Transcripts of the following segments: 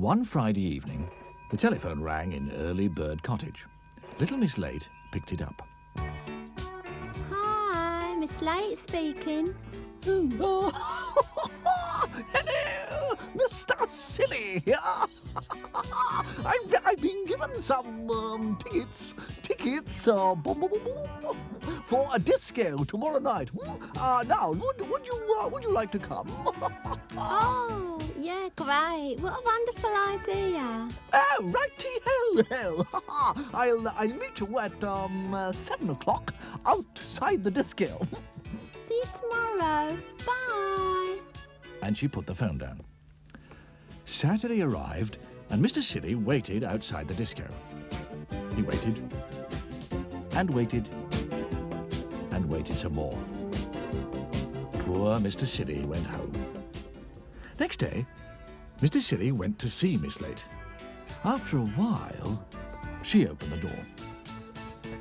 One Friday evening, the telephone rang in Early Bird Cottage. Little Miss Late picked it up. Hi, Miss Late speaking. Oh, hello, Mr. Silly. I've been given some tickets for a disco tomorrow night. Now, would you like to come? Oh, yeah, great. What a wonderful idea. Oh, righty-ho. I'll meet you at 7 o'clock outside the disco. See you tomorrow. Bye. And she put the phone down. Saturday arrived, and Mr. Silly waited outside the disco. He waited, and waited, and waited some more. Poor Mr. Silly went home. Next day, Mr. Silly went to see Miss Late. After a while, she opened the door.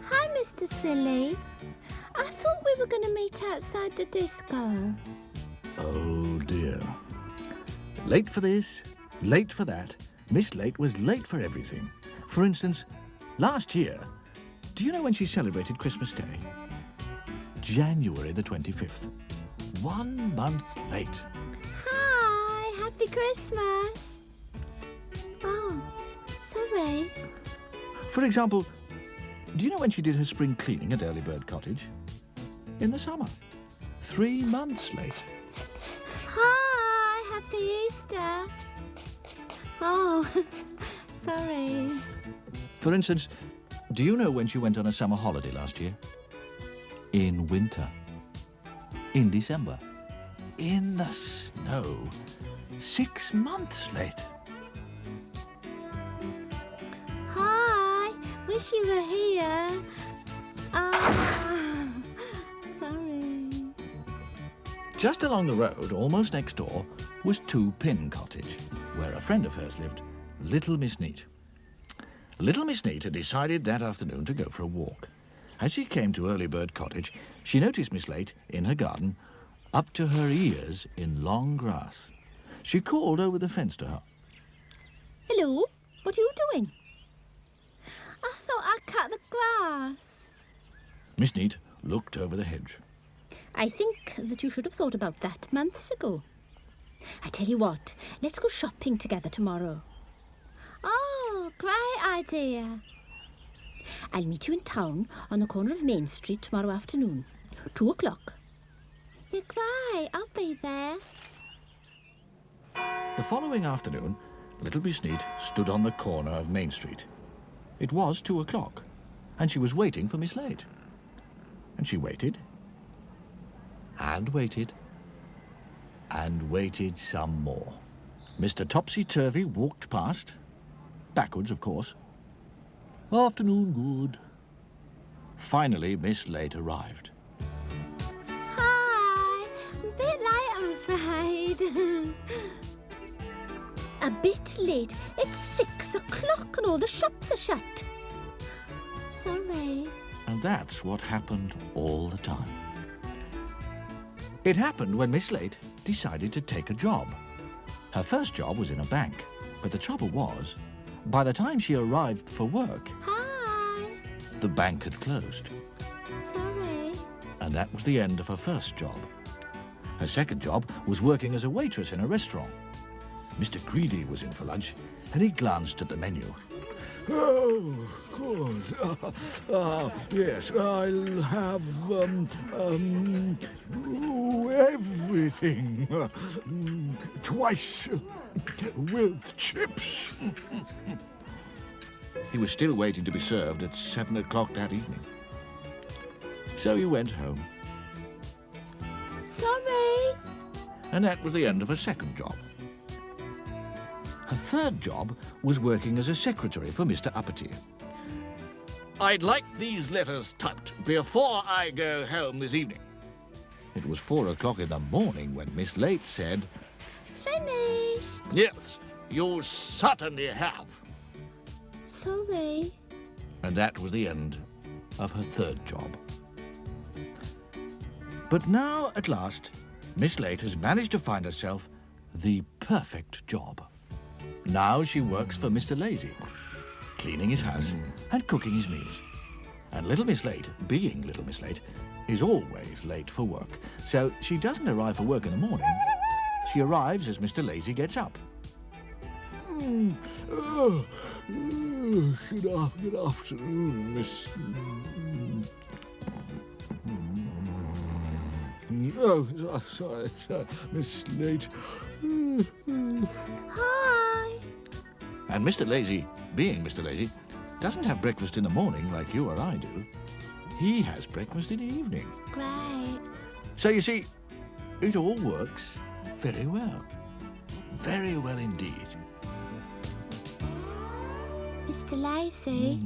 Hi, Mr. Silly. I thought we were going to meet outside the disco. Oh, dear. Late for this, late for that. Miss Late was late for everything. For instance, last year, do you know when she celebrated Christmas Day? January the 25th. 1 month late. Hi, happy Christmas. Oh, sorry. For example, do you know when she did her spring cleaning at Early Bird Cottage? In the summer. 3 months late. Hi, happy Easter. Oh, sorry. For instance, do you know when she went on a summer holiday last year? In winter. In December. In the snow. 6 months late. Hi, wish you were here. Sorry. Just along the road, almost next door, was Two Pin Cottage, where a friend of hers lived, Little Miss Neat. Little Miss Neat had decided that afternoon to go for a walk. As she came to Early Bird Cottage, she noticed Miss Late in her garden, up to her ears in long grass. She called over the fence to her. Hello, what are you doing? I thought I'd cut the grass. Miss Neat looked over the hedge. I think that you should have thought about that months ago. I tell you what, let's go shopping together tomorrow. Oh, great idea. I'll meet you in town on the corner of Main Street tomorrow afternoon, 2 o'clock. Yeah, great, I'll be there. The following afternoon, Little Miss Neat stood on the corner of Main Street. It was 2 o'clock, and she was waiting for Miss Late. And she waited, and waited, and waited some more. Mr. Topsy-Turvy walked past, backwards, of course. Afternoon good. Finally, Miss Late arrived. Hi, a bit late, I'm afraid. A bit late? It's 6 o'clock and all the shops are shut. Sorry. And that's what happened all the time. It happened when Miss Late decided to take a job. Her first job was in a bank, but the trouble was, by the time she arrived for work, Hi. the bank had closed. Sorry. And that was the end of her first job. Her second job was working as a waitress in a restaurant. Mr. Greedy was in for lunch, and he glanced at the menu. Oh, good. Yes, I'll have, everything. Twice with chips. He was still waiting to be served at 7 o'clock that evening. So he went home, Sorry. and that was the end of her second job. Her third job was working as a secretary for Mr. Uppity. I'd like these letters typed before I go home this evening. It was 4 o'clock in the morning when Miss Late said, Finished. Yes, you certainly have. Sorry. And that was the end of her third job. But now, at last, Miss Late has managed to find herself the perfect job. Now she works for Mr. Lazy, cleaning his house and cooking his meals. And Little Miss Late, being Little Miss Late, is always late for work. So she doesn't arrive for work in the morning. She arrives as Mr. Lazy gets up. Good afternoon, Miss... Oh, sorry, Miss Late. Hi. And Mr. Lazy, being Mr. Lazy, doesn't have breakfast in the morning like you or I do. He has breakfast in the evening. Great. So you see, it all works very well. Very well indeed. Mr. Lacy.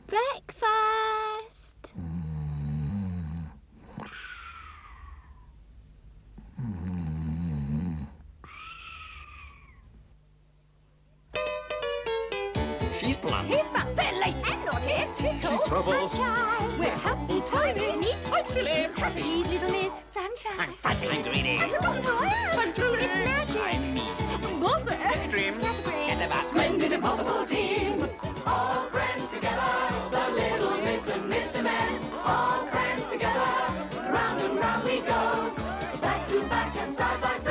Breakfast. She's blunt. He's fun. They're late. And naughty. She's trouble. We're helpful, tidy, neat. I'm silly. Happy. She's little Miss Sunshine. I'm fuzzy. I'm greedy. I'm truly. It's magic. I'm mean. Bossy. Extreme. Scatterbrain. And about Splendid impossible team, all friends together, the little Miss and Mr. Men, all friends together, round and round we go, back to back and side by side.